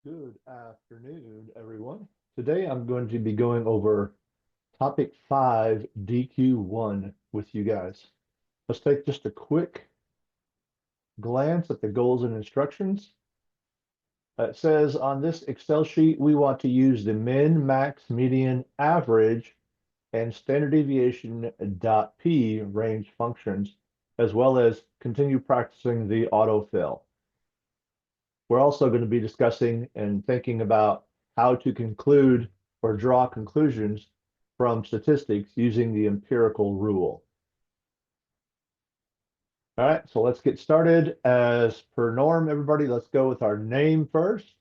Good afternoon, everyone. Today I'm going to be going over topic 5, DQ1 with you guys. Let's take just a quick glance at the goals and instructions. It says on this Excel sheet, we want to use the min, max, median, average, and standard deviation .P range functions, as well as continue practicing the autofill. We're also going to be discussing and thinking about how to conclude or draw conclusions from statistics using the empirical rule. All right, so let's get started. As per norm, everybody, let's go with our name first.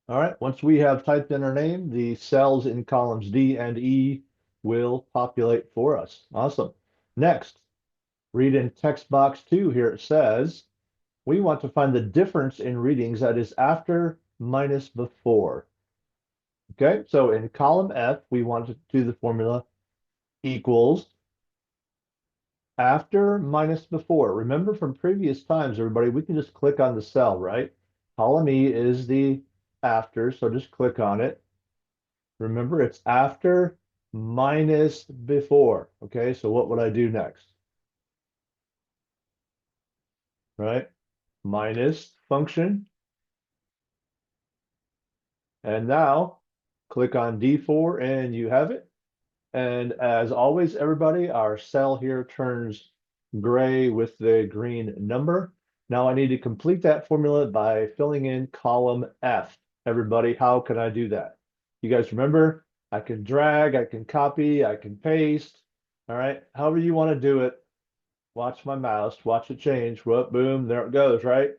All right, once we have typed in our name, the cells in columns D and E will populate for us. Awesome. Next, read in text box 2 here it says, we want to find the difference in readings that is after minus before. Okay, so in column F, we want to do the formula equals after minus before. Remember from previous times, everybody, we can just click on the cell, right? Column E is the after, so just click on it. Remember, it's after minus before. Okay, so what would I do next? Right? Minus function. And now click on D4 and you have it. And as always, everybody, our cell here turns gray with the green number. Now I need to complete that formula by filling in column F. Everybody, how can I do that? You guys remember, I can drag, I can copy, I can paste. All right, however you want to do it. Watch my mouse, watch it change. Whoop, boom, there it goes, right?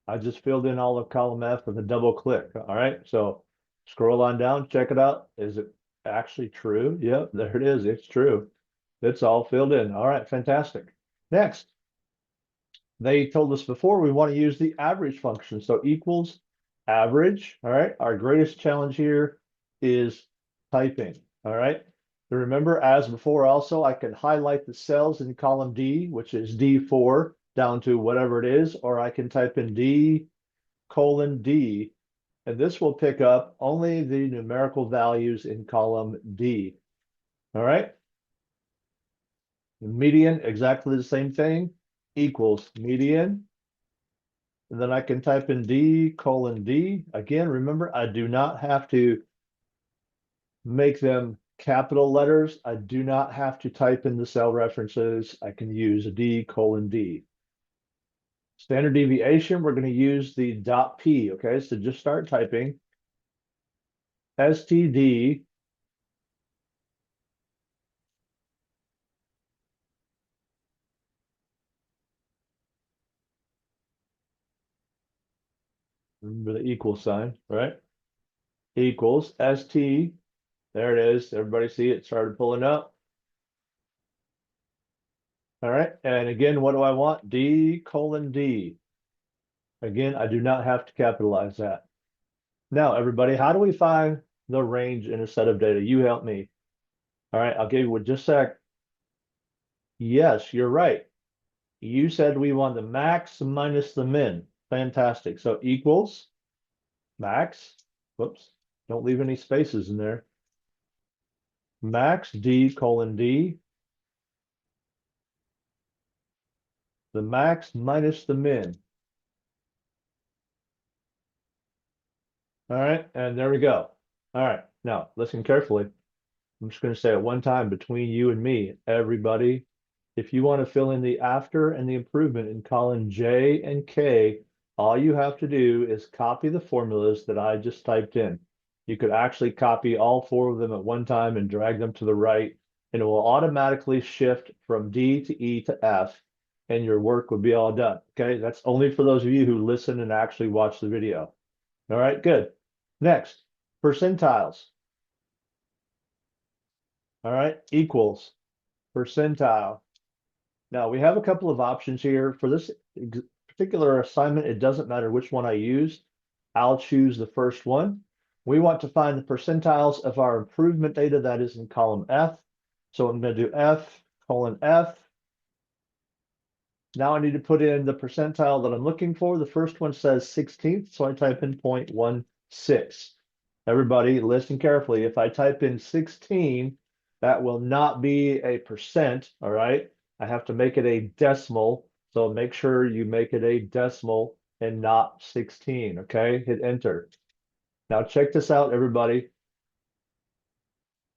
I just filled in all of column F with a double click. All right, so scroll on down, check it out. Is it actually true? Yep, there it is. It's true. It's all filled in. All right, fantastic. Next, they told us before we want to use the average function. So equals average. All right, our greatest challenge here is typing. All right. And remember, as before, also, I can highlight the cells in column D, which is D4, down to whatever it is, or I can type in D:D, and this will pick up only the numerical values in column D. All right. The median, exactly the same thing, equals median. And then I can type in D:D. Again, remember, I do not have to make them capital letters. I do not have to type in the cell references. I can use D:D. Standard deviation, we're going to use the .P, okay? So just start typing STD remember the equal sign, right? Equals ST. There it is. Everybody see it started pulling up. All right. And again, what do I want? D:D. Again, I do not have to capitalize that. Now, everybody, how do we find the range in a set of data? You help me. All right. I'll give you just a sec. Yes, you're right. You said we want the max minus the min. Fantastic. So equals max. Whoops. Don't leave any spaces in there. Max D:D. The max minus the min. All right, and there we go. All right, now listen carefully. I'm just going to say it one time between you and me, everybody. If you want to fill in the after and the improvement in column J and K, all you have to do is copy the formulas that I just typed in. You could actually copy all four of them at one time and drag them to the right, and it will automatically shift from D to E to F, and your work would be all done. Okay, that's only for those of you who listen and actually watch the video. All right, good. Next, percentiles. All right, equals percentile. Now we have a couple of options here. For this particular assignment, it doesn't matter which one I use. I'll choose the first one. We want to find the percentiles of our improvement data that is in column F. So I'm going to do F:'F. Now I need to put in the percentile that I'm looking for. The first one says 16th, so I type in 0.16. Everybody listen carefully. If I type in 16, that will not be a percent, all right? I have to make it a decimal, so make sure you make it a decimal and not 16, okay? Hit enter. Now check this out, everybody.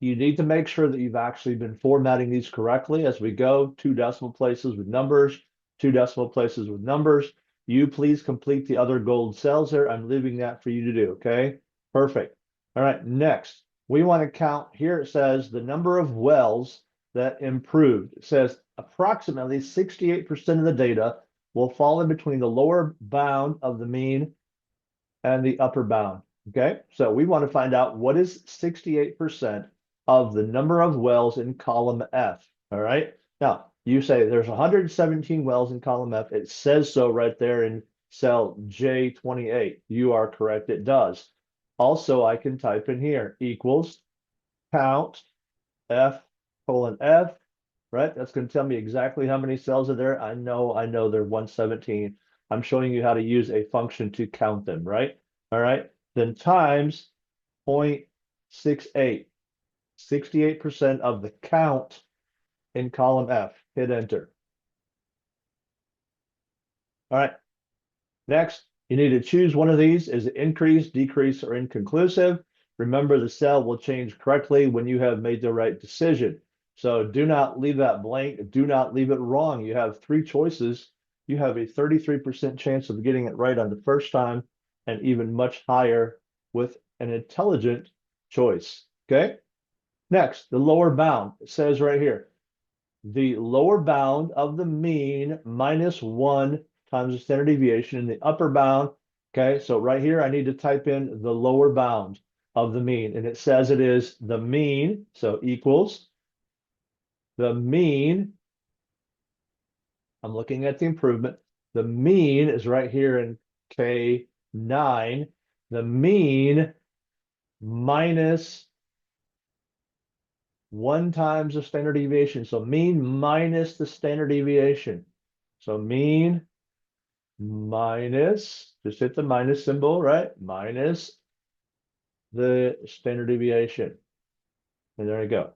You need to make sure that you've actually been formatting these correctly as we go. 2 decimal places with numbers, 2 decimal places with numbers. You please complete the other gold cells there. I'm leaving that for you to do, okay? Perfect. All right, next, we want to count. Here it says the number of wells that improved. It says approximately 68% of the data will fall in between the lower bound of the mean and the upper bound. Okay, so we want to find out what is 68% of the number of wells in column F. All right, now you say there's 117 wells in column F. It says so right there in cell J28. You are correct, it does. Also, I can type in here equals count F colon F, right? That's going to tell me exactly how many cells are there. I know they're 117. I'm showing you how to use a function to count them, right? All right. Then times 0.68, 68% of the count in column F. Hit enter. All right. Next, you need to choose one of these. Is it increase, decrease, or inconclusive? Remember, the cell will change correctly when you have made the right decision. So do not leave that blank. Do not leave it wrong. You have 3 choices. You have a 33% chance of getting it right on the first time, and even much higher with an intelligent choice. Okay. Next, the lower bound. It says right here, the lower bound of the mean minus 1 times the standard deviation in the upper bound. Okay, so right here, I need to type in the lower bound of the mean, and it says it is the mean, so equals the mean. I'm looking at the improvement. The mean is right here in K9. The mean minus 1 times the standard deviation. So mean minus the standard deviation. So mean minus, just hit the minus symbol, right? Minus the standard deviation. And there you go.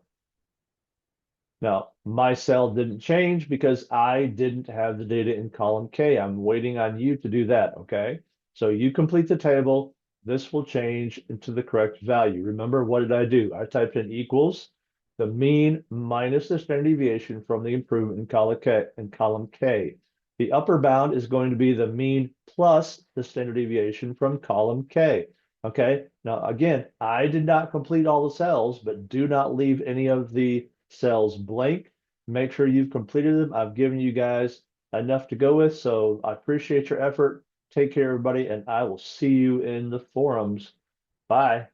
Now, my cell didn't change because I didn't have the data in column K. I'm waiting on you to do that, okay? So you complete the table. This will change into the correct value. Remember, what did I do? I typed in equals the mean minus the standard deviation from the improvement in column K. The upper bound is going to be the mean plus the standard deviation from column K. Okay, now again, I did not complete all the cells, but do not leave any of the cells blank. Make sure you've completed them. I've given you guys enough to go with, so I appreciate your effort. Take care, everybody, and I will see you in the forums. Bye.